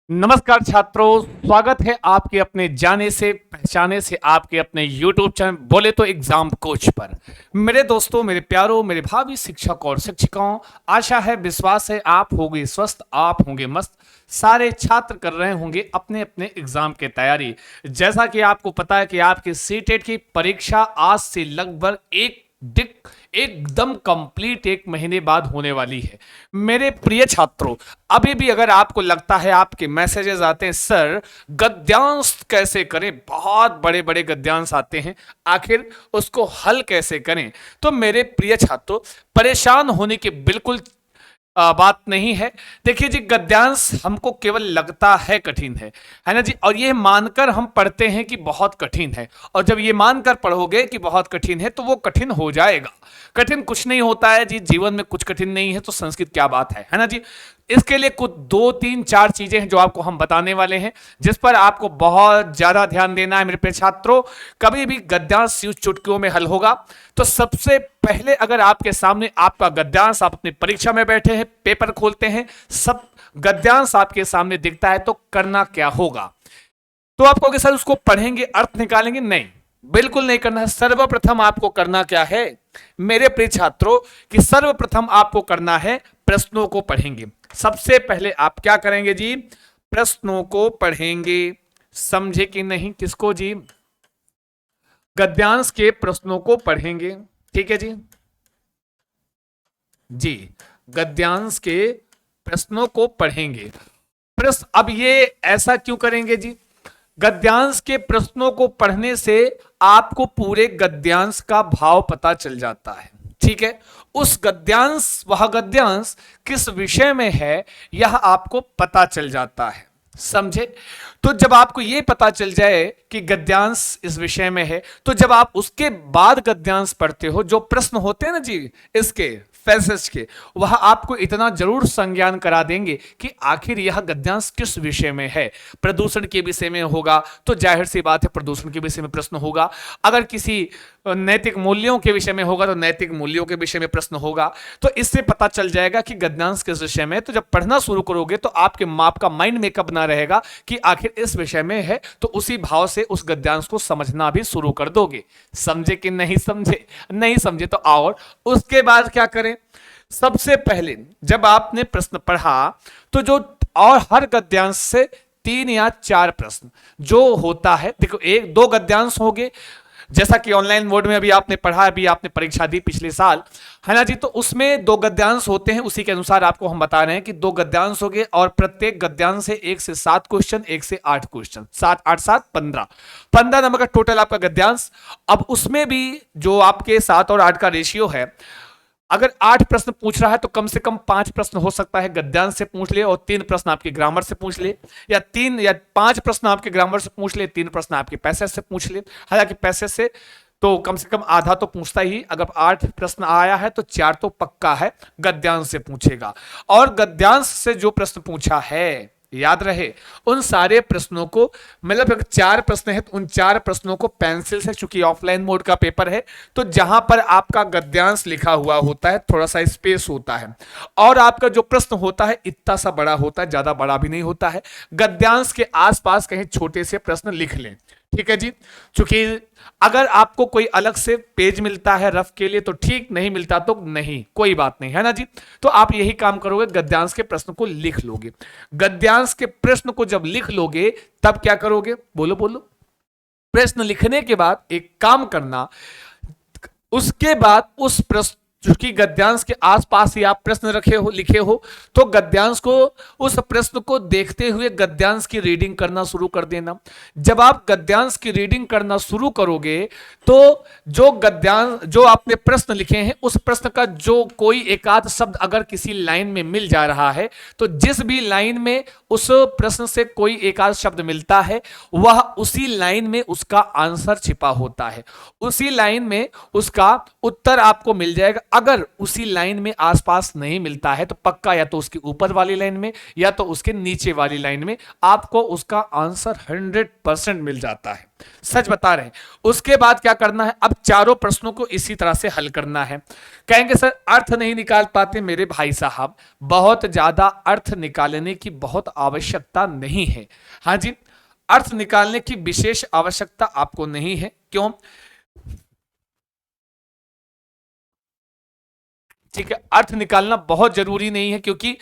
नमस्कार छात्रों, स्वागत है आपके अपने जाने से पहचाने से आपके अपने YouTube चैनल बोले तो एग्जाम कोच पर। मेरे दोस्तों, मेरे प्यारों, मेरे भावी शिक्षक और शिक्षिकाओं, आशा है, विश्वास है आप होंगे स्वस्थ, आप होंगे मस्त। सारे छात्र कर रहे होंगे अपने अपने एग्जाम की तैयारी। जैसा कि आपको पता है कि आपकी सीटेट की परीक्षा आज से लगभग एकदम कंप्लीट एक महीने बाद होने वाली है। मेरे प्रिय छात्रों, अभी भी अगर आपको लगता है, आपके मैसेजेस आते हैं, सर गद्यांश कैसे करें, बहुत बड़े बड़े गद्यांश आते हैं, आखिर उसको हल कैसे करें, तो मेरे प्रिय छात्रों, परेशान होने की बिल्कुल बात नहीं है। देखिए जी, गद्यांश हमको केवल लगता है कठिन है ना जी, और ये मानकर हम पढ़ते हैं कि बहुत कठिन है, और जब ये मानकर पढ़ोगे कि बहुत कठिन है तो वो कठिन हो जाएगा। कठिन कुछ नहीं होता है जी, जीवन में कुछ कठिन नहीं है तो संस्कृत क्या बात है ना जी। इसके लिए कुछ 2 3 4 चीजें हैं जो आपको हम बताने वाले हैं, जिस पर आपको बहुत ज्यादा ध्यान देना है मेरे प्रिय छात्रों। कभी भी गद्यांश यूं चुटकियों में हल होगा। तो सबसे पहले, अगर आपके सामने आपका गद्यांश, आप अपनी परीक्षा में बैठे हैं, पेपर खोलते हैं, सब गद्यांश आपके सामने दिखता है, तो करना क्या होगा। तो आप कहोगे सर उसको पढ़ेंगे, अर्थ निकालेंगे? नहीं, बिल्कुल नहीं करना है। सर्वप्रथम आपको करना क्या है मेरे प्रिय छात्रों, कि सर्वप्रथम आपको करना है, प्रश्नों को पढ़ेंगे। सबसे पहले आप क्या करेंगे जी? प्रश्नों को पढ़ेंगे। समझे कि नहीं? किसको जी? गद्यांश के प्रश्नों को पढ़ेंगे। ठीक है जी, जी गद्यांश के प्रश्नों को पढ़ेंगे। प्रश्न, अब ये ऐसा क्यों करेंगे जी? गद्यांश के प्रश्नों को पढ़ने से आपको पूरे गद्यांश का भाव पता चल जाता है। ठीक है, उस गद्यांश, वह गद्यांश किस विषय में है, यह आपको पता चल जाता है। समझे? तो जब आपको यह पता चल जाए कि गद्यांश इस विषय में है, तो जब आप उसके बाद गद्यांश पढ़ते हो, जो प्रश्न होते हैं ना जी इसके पैसेज के, वह आपको इतना जरूर संज्ञान करा देंगे कि आखिर यह गद्यांश किस विषय में है। प्रदूषण के विषय में होगा तो जाहिर सी बात है प्रदूषण के विषय में प्रश्न होगा। अगर किसी नैतिक मूल्यों के विषय में होगा तो नैतिक मूल्यों के विषय में प्रश्न होगा। तो इससे पता चल जाएगा कि गद्यांश किस विषय में है। तो जब पढ़ना शुरू करोगे तो आपके माप का माइंड मेकअप ना रहेगा कि आखिर इस विषय में है, तो उसी भाव से उस गद्यांश को समझना भी शुरू कर दोगे। समझे कि नहीं समझे? नहीं समझे तो और उसके बाद क्या करें? सबसे पहले जब आपने प्रश्न पढ़ा, तो जो और हर गद्यांश से 3 या 4 प्रश्न जो होता है, देखो 1 2 गद्यांश होंगे, जैसा कि ऑनलाइन मोड में अभी आपने पढ़ा, अभी आपने परीक्षा दी पिछले साल, है ना जी। तो उसमें 2 गद्यांश होते हैं, उसी के अनुसार आपको हम बता रहे हैं कि 2 गद्यांश हो गए, और प्रत्येक गद्यांश से 1 से 7 क्वेश्चन, 1 से 8 क्वेश्चन, 7 8 7 15 नंबर का टोटल आपका गद्यांश। अब उसमें भी जो आपके 7 और 8 का रेशियो है, अगर 8 प्रश्न पूछ रहा है तो कम से कम 5 प्रश्न हो सकता है गद्यांश से पूछ ले, और 3 प्रश्न आपके ग्रामर से पूछ ले, या 3 या 5 प्रश्न आपके ग्रामर से पूछ ले, 3 प्रश्न आपके पैसेज से पूछ ले। हालांकि पैसेज से तो कम से कम आधा तो पूछता ही, अगर 8 प्रश्न आया है तो 4 तो पक्का है गद्यांश से पूछेगा। और गद्यांश से जो प्रश्न पूछा है, याद रहे, उन सारे प्रश्नों को, मतलब 4 प्रश्न है तो उन 4 प्रश्नों को पेंसिल से, चूंकि ऑफलाइन मोड का पेपर है, तो जहां पर आपका गद्यांश लिखा हुआ होता है थोड़ा सा स्पेस होता है, और आपका जो प्रश्न होता है इतना सा बड़ा होता है, ज्यादा बड़ा भी नहीं होता है। गद्यांश के आसपास कहीं छोटे से प्रश्न लिख लें। ठीक है जी, चूंकि अगर आपको कोई अलग से पेज मिलता है रफ के लिए तो ठीक, नहीं मिलता तो नहीं, कोई बात नहीं, है ना जी। तो आप यही काम करोगे, गद्यांश के प्रश्न को लिख लोगे। गद्यांश के प्रश्न को जब लिख लोगे तब क्या करोगे? बोलो बोलो। प्रश्न लिखने के बाद एक काम करना, उसके बाद उस प्रश्न, चूंकि गद्यांश के आसपास ही आप प्रश्न रखे हो, लिखे हो, तो गद्यांश को, उस प्रश्न को देखते हुए गद्यांश की रीडिंग करना शुरू कर देना। जब आप गद्यांश की रीडिंग करना शुरू करोगे तो जो गद्यांश, जो आपने प्रश्न लिखे हैं, उस प्रश्न का जो कोई एकाध शब्द अगर किसी लाइन में मिल जा रहा है, तो जिस भी लाइन में उस प्रश्न से कोई एकाध शब्द मिलता है, वह उसी लाइन में उसका आंसर छिपा होता है, उसी लाइन में उसका उत्तर आपको मिल जाएगा। अगर उसी लाइन में आसपास नहीं मिलता है तो पक्का या तो उसकी ऊपर वाली लाइन में या तो उसके नीचे वाली लाइन में आपको उसका आंसर 100% मिल जाता है। सच बता रहे हैं। उसके बाद क्या करना है, अब चारों प्रश्नों को इसी तरह से हल करना है। कहेंगे सर अर्थ नहीं निकाल पाते। मेरे भाई साहब, बहुत ज्यादा अर्थ निकालने की बहुत आवश्यकता नहीं है। हाँ जी, अर्थ निकालने की विशेष आवश्यकता आपको नहीं है। क्यों? ठीक है, अर्थ निकालना बहुत जरूरी नहीं है, क्योंकि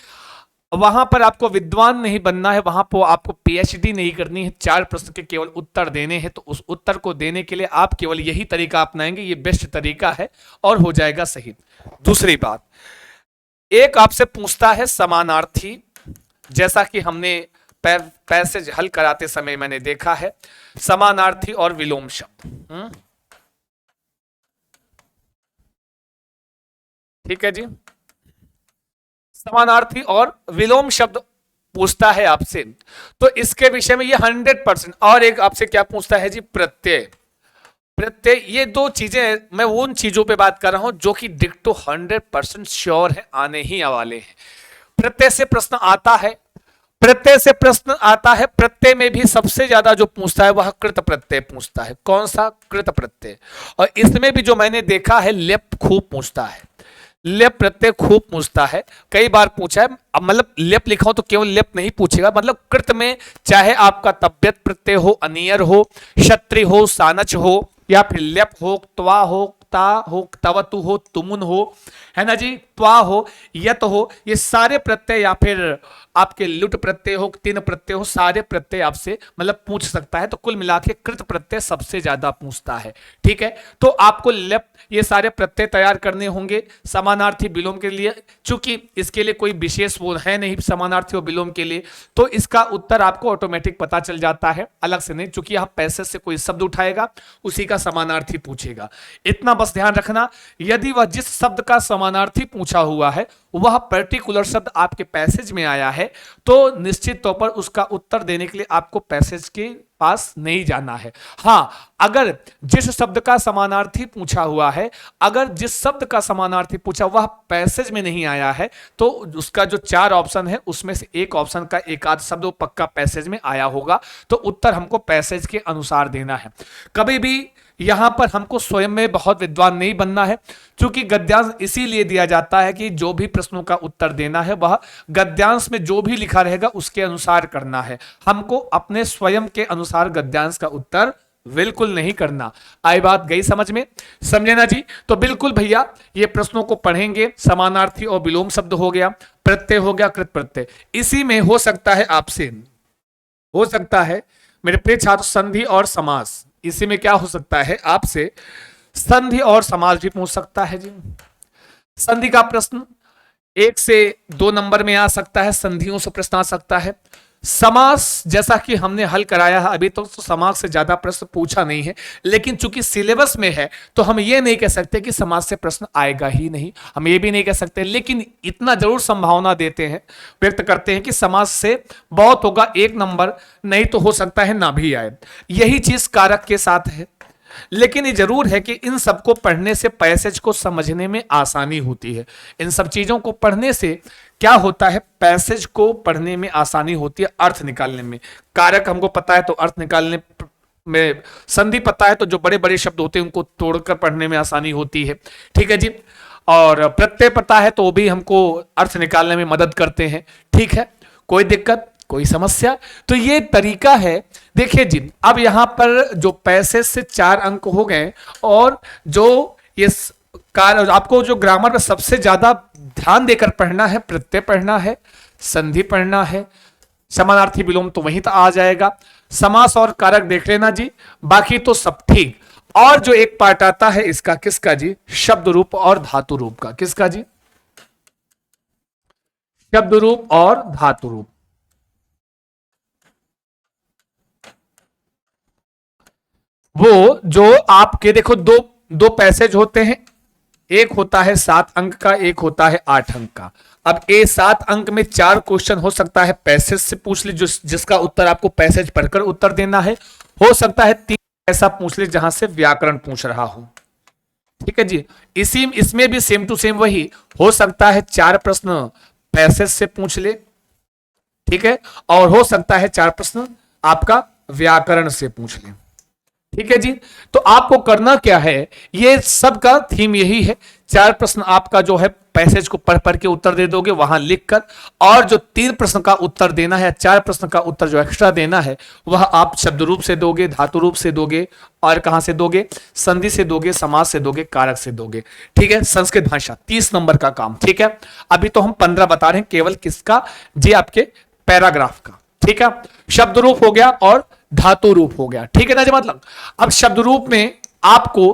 वहां पर आपको विद्वान नहीं बनना है, वहां पर आपको पीएचडी नहीं करनी है। 4 प्रश्न के केवल उत्तर देने हैं, तो उस उत्तर को देने के लिए आप केवल यही तरीका अपनाएंगे, ये बेस्ट तरीका है और हो जाएगा सही। दूसरी बात, एक आपसे पूछता है समानार्थी, जैसा कि हमने पैसेज हल कराते समय मैंने देखा है, समानार्थी और विलोम शब्द। ठीक है जी, समानार्थी और विलोम शब्द पूछता है आपसे, तो इसके विषय में ये 100%। और एक आपसे क्या पूछता है जी, प्रत्यय। प्रत्यय, ये दो चीजें, मैं उन चीजों पे बात कर रहा हूं जो कि डिक्टो 100% श्योर है, आने ही वाले हैं। प्रत्यय से प्रश्न आता है, प्रत्यय से प्रश्न आता है। प्रत्यय में भी सबसे ज्यादा जो पूछता है वह कृत प्रत्यय पूछता है। कौन सा? कृत प्रत्यय। और इसमें भी जो मैंने देखा है, लेप खूब पूछता है, लेप प्रत्यय खूब पूछता है, कई बार पूछा है। अब मतलब लेप लिखा हो तो केवल लेप नहीं पूछेगा, मतलब कृत में चाहे आपका तब्यत प्रत्यय हो, अनियर हो, क्षत्रि हो, सानच हो, या फिर लेप हो, त्वा हो, ता हो, तवतु हो, तुमुन हो, है ना जी, त्वा हो, यत हो, ये सारे प्रत्यय, या फिर आपके लुट प्रत्यय हो, तीन प्रत्यय हो, सारे प्रत्यय आपसे मतलब पूछ सकता है। तो कुल मिला के कृत प्रत्यय सबसे ज्यादा पूछता है। ठीक है, तो आपको लेप ये सारे प्रत्यय तैयार करने होंगे समानार्थी विलोम के लिए। चूंकि इसके लिए कोई विशेष वो है नहीं समानार्थी और विलोम के लिए, तो इसका उत्तर आपको ऑटोमेटिक पता चल जाता है, अलग से नहीं। चूंकि यहां पैसेज से कोई शब्द उठाएगा, उसी का समानार्थी पूछेगा। इतना बस ध्यान रखना, यदि वह जिस शब्द का समानार्थी पूछा हुआ है वह पर्टिकुलर शब्द आपके पैसेज में आया है, तो निश्चित तौर पर उसका उत्तर देने के लिए आपको पैसेज के पास नहीं जाना है। हां, अगर जिस शब्द का समानार्थी पूछा हुआ है, अगर जिस शब्द का समानार्थी पूछा वह पैसेज में नहीं आया है, तो उसका जो 4 ऑप्शन है उसमें से एक ऑप्शन का एक आध शब्द पक्का पैसेज में आया होगा, तो उत्तर हमको पैसेज के अनुसार देना है। कभी भी यहां पर हमको स्वयं में बहुत विद्वान नहीं बनना है, क्योंकि गद्यांश इसीलिए दिया जाता है कि जो भी प्रश्नों का उत्तर देना है वह गद्यांश में जो भी लिखा रहेगा उसके अनुसार करना है। हमको अपने स्वयं के अनुसार गद्यांश का उत्तर बिल्कुल नहीं करना। आई बात गई समझ में? समझे ना जी? तो बिल्कुल भैया ये प्रश्नों को पढ़ेंगे। समानार्थी और विलोम शब्द हो गया, प्रत्यय हो गया, कृत प्रत्यय। इसी में हो सकता है आपसे, हो सकता है मेरे प्रिय छात्र, संधि और समास। इसी में क्या हो सकता है आपसे, संधि और समास भी पूछ सकता है जी। संधि का प्रश्न 1 से 2 नंबर में आ सकता है, संधियों से प्रश्न आ सकता है। समास जैसा कि हमने हल कराया है अभी तो समास से ज्यादा प्रश्न पूछा नहीं है, लेकिन चूंकि सिलेबस में है तो हम ये नहीं कह सकते कि समास से प्रश्न आएगा ही नहीं, हम ये भी नहीं कह सकते, लेकिन इतना जरूर संभावना देते हैं, व्यक्त करते हैं कि समास से बहुत होगा 1 नंबर, नहीं तो हो सकता है ना भी आए। यही चीज कारक के साथ है। लेकिन ये जरूर है कि इन सबको पढ़ने से पैसेज को समझने में आसानी होती है। इन सब चीजों को पढ़ने से क्या होता है, पैसेज को पढ़ने में आसानी होती है, अर्थ निकालने में। कारक हमको पता है तो अर्थ निकालने में, संधि पता है तो जो बड़े बड़े शब्द होते हैं उनको तोड़कर पढ़ने में आसानी होती है। ठीक है जी, और प्रत्यय पता है तो वो भी हमको अर्थ निकालने में मदद करते हैं। ठीक है, कोई दिक्कत, कोई समस्या? तो ये तरीका है। देखिए जी, अब यहां पर जो पैसेज से 4 अंक हो गए, और जो ये आपको जो ग्रामर में सबसे ज्यादा ध्यान देकर पढ़ना है, प्रत्यय पढ़ना है, संधि पढ़ना है, समानार्थी विलोम तो वहीं तक आ जाएगा, समास और कारक देख लेना जी, बाकी तो सब ठीक। और जो एक पार्ट आता है इसका, किसका जी? शब्द रूप और धातु रूप का। किसका जी? शब्द रूप और धातु रूप। वो जो आपके देखो दो पैसेज होते हैं, एक होता है 7 अंक का, एक होता है 8 अंक का। अब ए 7 अंक में 4 क्वेश्चन हो सकता है पैसेज से पूछ ले, जिसका उत्तर आपको पैसेज पढ़कर उत्तर देना है। हो सकता है 3 ऐसा पूछ ले जहां से व्याकरण पूछ रहा हो। ठीक है जी। इसमें भी सेम टू सेम वही हो सकता है, 4 प्रश्न पैसेज से पूछ ले, ठीक है, और हो सकता है 4 प्रश्न आपका व्याकरण से पूछ ले, ठीक है जी। तो आपको करना क्या है, ये सब का थीम यही है, 4 प्रश्न आपका जो है पैसेज को पढ़ पढ़ के उत्तर दे दोगे वहां लिखकर, और जो 3 प्रश्न का उत्तर देना है, 4 प्रश्न का उत्तर जो एक्स्ट्रा देना है वह आप शब्द रूप से दोगे, धातु रूप से दोगे, और कहां से दोगे, संधि से दोगे, समास से दोगे, कारक से दोगे, ठीक है। संस्कृत भाषा 30 नंबर का काम, ठीक है। अभी तो हम 15 बता रहे हैं केवल किसका, जी आपके पैराग्राफ का, ठीक है। शब्द रूप हो गया और धातु रूप हो गया, ठीक है ना जी। मतलब अब शब्द रूप में आपको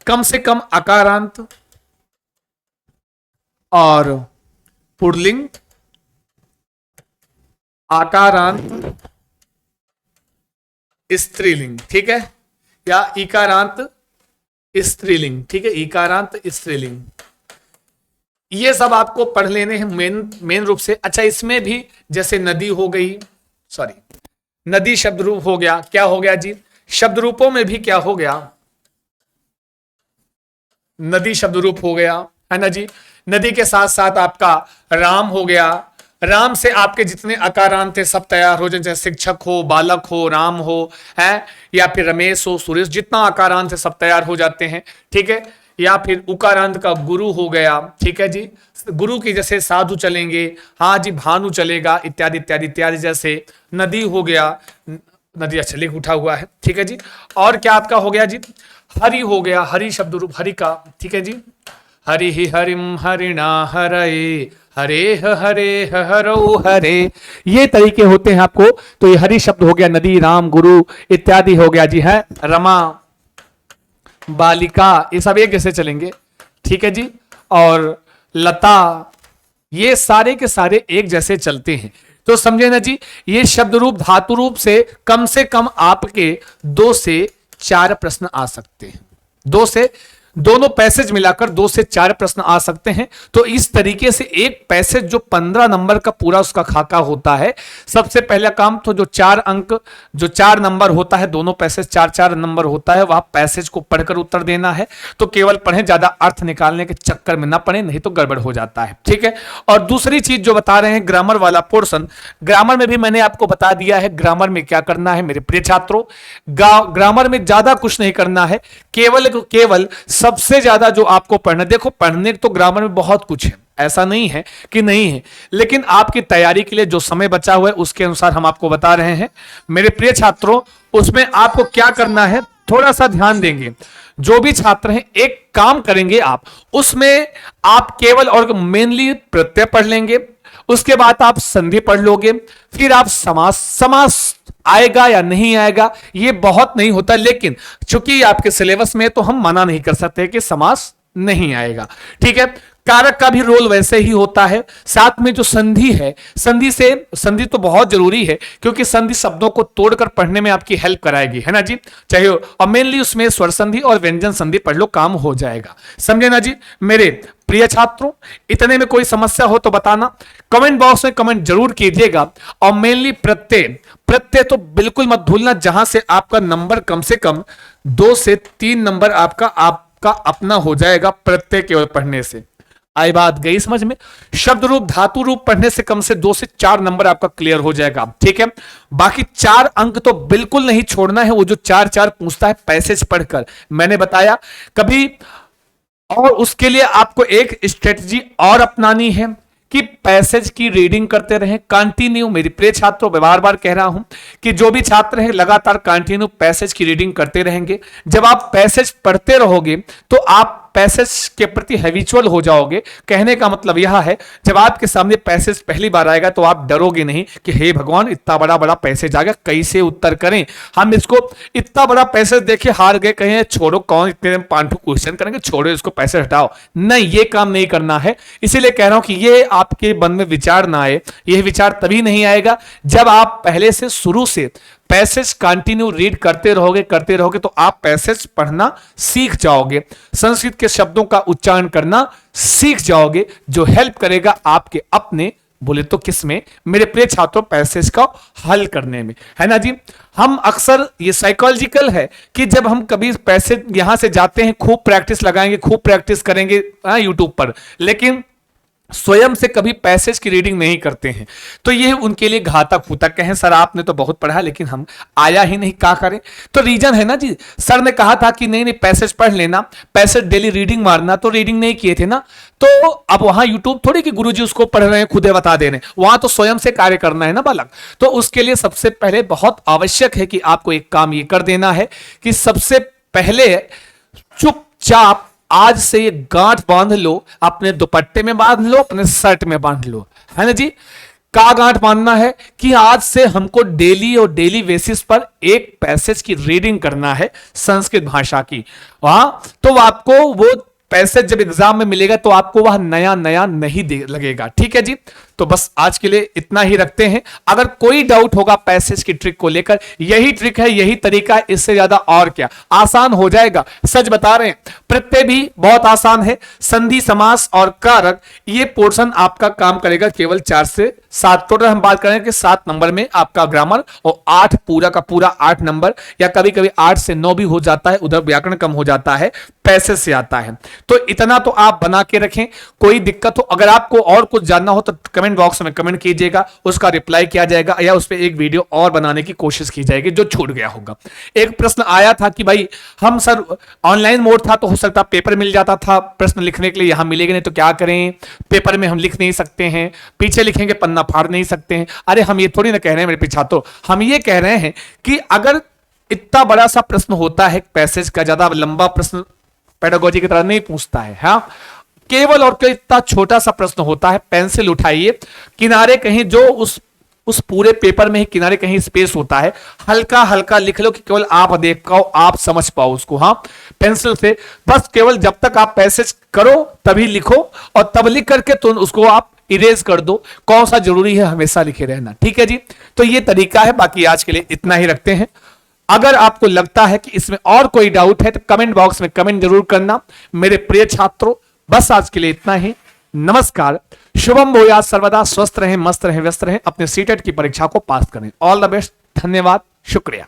कम से कम अकारांत और पुल्लिंग, आकारांत, स्त्रीलिंग, ठीक है, या इकारांत स्त्रीलिंग, ठीक है, इकारांत स्त्रीलिंग, ये सब आपको पढ़ लेने हैं मेन रूप से। अच्छा, इसमें भी जैसे नदी हो गई, सॉरी नदी शब्द रूप हो गया, क्या हो गया जी, शब्द रूपों में भी क्या हो गया, नदी शब्द रूप हो गया, है ना जी। नदी के साथ साथ आपका राम हो गया, राम से आपके जितने अकारांत थे सब तैयार हो जाए, जैसे शिक्षक हो, बालक हो, राम हो, है, या फिर रमेश हो, सुरेश, जितना अकारांत है सब तैयार हो जाते हैं, ठीक है। या फिर उकारांत का गुरु हो गया, ठीक है जी, गुरु की जैसे साधु चलेंगे, हाँ जी, भानु चलेगा, इत्यादि इत्यादि इत्यादि। जैसे नदी हो गया, नदी अच्छा लिख उठा हुआ है, ठीक है जी। और क्या आपका हो गया जी, हरि हो गया, हरि शब्द रूप हरि का, ठीक है जी, हरि ही हरिम हरिणा हरे हरे हरे हरो हरे, ये तरीके होते हैं आपको। तो ये हरि शब्द हो गया, नदी, राम, गुरु इत्यादि हो गया जी, है, रमा, बालिका, ये सब एक जैसे चलेंगे, ठीक है जी। और लता, ये सारे के सारे एक जैसे चलते हैं। तो समझे ना जी, ये शब्द रूप धातु रूप से कम आपके 2 से 4 प्रश्न आ सकते हैं, 2 से, दोनों पैसेज मिलाकर 2 से 4 प्रश्न आ सकते हैं। तो इस तरीके से एक पैसेज जो 15 नंबर का पूरा उसका खाका होता है, सबसे पहला काम तो जो 4 अंक, जो 4 नंबर होता है, दोनों पैसेज 4-4 नंबर होता है, वह पैसेज को पढ़कर उत्तर देना है। तो केवल पढ़ें, ज्यादा अर्थ निकालने के चक्कर में ना पढ़े, नहीं तो गड़बड़ हो जाता है, ठीक है। और दूसरी चीज जो बता रहे हैं, ग्रामर वाला पोर्शन, ग्रामर में भी मैंने आपको बता दिया है ग्रामर में क्या करना है मेरे प्रिय छात्रों। ग्रामर में ज्यादा कुछ नहीं करना है, केवल सबसे ज्यादा जो आपको पढ़ना, देखो पढ़ने तो ग्रामर में बहुत कुछ है, ऐसा नहीं है कि नहीं है, लेकिन आपकी तैयारी के लिए जो समय बचा हुआ है उसके अनुसार हम आपको बता रहे हैं मेरे प्रिय छात्रों। उसमें आपको क्या करना है, थोड़ा सा ध्यान देंगे, जो भी छात्र हैं एक काम करेंगे आप, उसमें आप केवल और मेनली प्रत्यय पढ़ लेंगे, उसके बाद आप संधि पढ़ लोगे, फिर आप समास आएगा या नहीं आएगा ये बहुत नहीं होता, लेकिन चूंकि आपके सिलेबस में तो हम मना नहीं कर सकते कि समास नहीं आएगा, ठीक है। कारक का भी रोल वैसे ही होता है, साथ में जो संधि है, संधि तो बहुत जरूरी है, क्योंकि संधि शब्दों को तोड़कर पढ़ने में आपकी हेल्प कराएगी, है ना जी, चाहे, और मेनली उसमें स्वर संधि और व्यंजन संधि पढ़ लो, काम हो जाएगा, समझे ना जी मेरे प्रिय छात्रों। इतने में कोई समस्या हो तो बताना, कमेंट बॉक्स में कमेंट जरूर कीजिएगा। और मेनली प्रत्यय तो बिल्कुल मत भूलना, जहां से आपका नंबर कम से कम 2 से 3 नंबर आपका अपना हो जाएगा प्रत्यय केवल पढ़ने से। आई बात गई समझ में। शब्द रूप धातु रूप पढ़ने से कम से 2 से 4 नंबर आपका क्लियर हो जाएगा, ठीक है। बाकी 4 अंक तो बिल्कुल नहीं छोड़ना है, वो जो 4-4 पूछता है पैसेज पढ़कर, मैंने बताया कभी। और उसके लिए आपको एक स्ट्रेटजी और अपनानी है कि पैसेज की रीडिंग करते रहें कंटिन्यू। मेरी प्रिय छात्रों, मैं बार बार कह रहा हूं कि जो भी छात्र हैं लगातार कंटिन्यू पैसेज की रीडिंग करते रहेंगे। जब आप पैसेज पढ़ते रहोगे तो आप पैसेज के प्रति हैबिचुअल हो जाओगे। कहने का मतलब यह है, जब आपके सामने पैसेज पहली बार आएगा तो आप डरोगे नहीं कि हे भगवान इतना बड़ा बड़ा पैसेज आ गया, कैसे उत्तर करें, हम इसको इतना बड़ा पैसेज देखे हार गए, कहें छोड़ो कौन इतने पांठू क्वेश्चन करेंगे, छोड़ो इसको पैसेज हटाओ। नहीं, ये काम नहीं करना है। इसीलिए कह रहा हूं कि ये आपके मन में विचार ना आए, यह विचार तभी नहीं आएगा जब आप पहले से शुरू से पैसेज कंटिन्यू रीड करते रहोगे तो आप पैसेज पढ़ना सीख जाओगे, संस्कृत के शब्दों का उच्चारण करना सीख जाओगे, जो हेल्प करेगा आपके अपने बोले तो किस में? मेरे प्रिय छात्रों, पैसेज का हल करने में, है ना जी। हम अक्सर, ये साइकोलॉजिकल है कि जब हम कभी पैसेज यहां से जाते हैं, खूब प्रैक्टिस लगाएंगे, खूब प्रैक्टिस करेंगे यूट्यूब पर, लेकिन स्वयं से कभी पैसेज की रीडिंग नहीं करते हैं, तो ये उनके लिए घातक होता। कहें सर आपने तो बहुत पढ़ा लेकिन हम आया ही नहीं, क्या करें? तो रीजन है ना जी, सर ने कहा था कि नहीं नहीं पैसेज पढ़ लेना, पैसेज डेली रीडिंग मारना, तो रीडिंग नहीं किए थे ना। तो अब वहां यूट्यूब थोड़ी कि गुरुजी उसको पढ़ रहे हैं खुदे बता दे रहे हैं, वहां तो स्वयं से कार्य करना है ना बालक। तो उसके लिए सबसे पहले बहुत आवश्यक है कि आपको एक काम ये कर देना है कि सबसे पहले चुपचाप आज से ये गांठ बांध लो, अपने दुपट्टे में बांध लो, अपने शर्ट में बांध लो, है ना जी। का गांठ बांधना है कि आज से हमको डेली और डेली बेसिस पर एक पैसेज की रीडिंग करना है संस्कृत भाषा की। तो आपको वो पैसेज जब एग्जाम में मिलेगा तो आपको वह नया नया नहीं लगेगा। ठीक है जी, तो बस आज के लिए इतना ही रखते हैं। अगर कोई डाउट होगा पैसेज की ट्रिक को लेकर, यही ट्रिक है, यही तरीका है, इससे ज्यादा और क्या, आसान हो जाएगा। सच बता रहे हैं, प्रत्यय भी बहुत आसान है, संधि समास और कारक, ये पोर्शन आपका काम करेगा केवल 4 से 7। टोटल हम बात करें कि 7 नंबर में आपका ग्रामर, और 8 पूरा का पूरा 8 नंबर, या कभी कभी 8 से 9 भी हो जाता है, उधर व्याकरण कम हो जाता है, पैसेज से आता है। तो इतना तो आप बना के रखें। कोई दिक्कत हो, अगर आपको और कुछ जानना हो तो कमेंट बॉक्स में कमेंट कीजिएगा, उसका रिप्लाई किया जाएगा, या उस पर एक वीडियो और बनाने की कोशिश की जाएगी जो छूट गया होगा। एक प्रश्न आया था कि भाई हम सर ऑनलाइन मोड था तो हो सकता पेपर मिल जाता था प्रश्न लिखने के लिए, यहां मिलेगा नहीं तो क्या करें, पेपर में हम लिख नहीं सकते हैं, पीछे लिखेंगे पन्ना फाड़ नहीं सकते हैं। अरे हम ये थोड़ी ना कह रहे हैं मेरे छात्रों, हम ये कह रहे हैं कि अगर इतना बड़ा सा प्रश्न होता है, पैसेज का ज्यादा लंबा प्रश्न पेडागोजी की तरह नहीं पूछता है, हाँ, केवल और केवल इतना छोटा सा प्रश्न होता है। पेंसिल उठाइए, किनारे कहीं जो उस पूरे पेपर में ही किनारे कहीं स्पेस होता है, हल्का हल्का लिख लो कि केवल आप देख पाओ, आप समझ पाओ उसको। हाँ, पेंसिल से बस, केवल जब तक आप पैसेज करो तभी लिखो, और तब लिख करके तो उसको आप इरेज कर दो। कौन सा जरूरी है हमेशा लिखे रहना, ठीक है जी। तो ये तरीका है। बाकी आज के लिए इतना ही रखते हैं। अगर आपको लगता है कि इसमें और कोई डाउट है तो कमेंट बॉक्स में कमेंट जरूर करना मेरे प्रिय छात्रों। बस आज के लिए इतना ही। नमस्कार, शुभम भूयात्, सर्वदा स्वस्थ रहें, मस्त रहें, व्यस्त रहें, अपने सीटेट की परीक्षा को पास करें। ऑल द बेस्ट, धन्यवाद, शुक्रिया।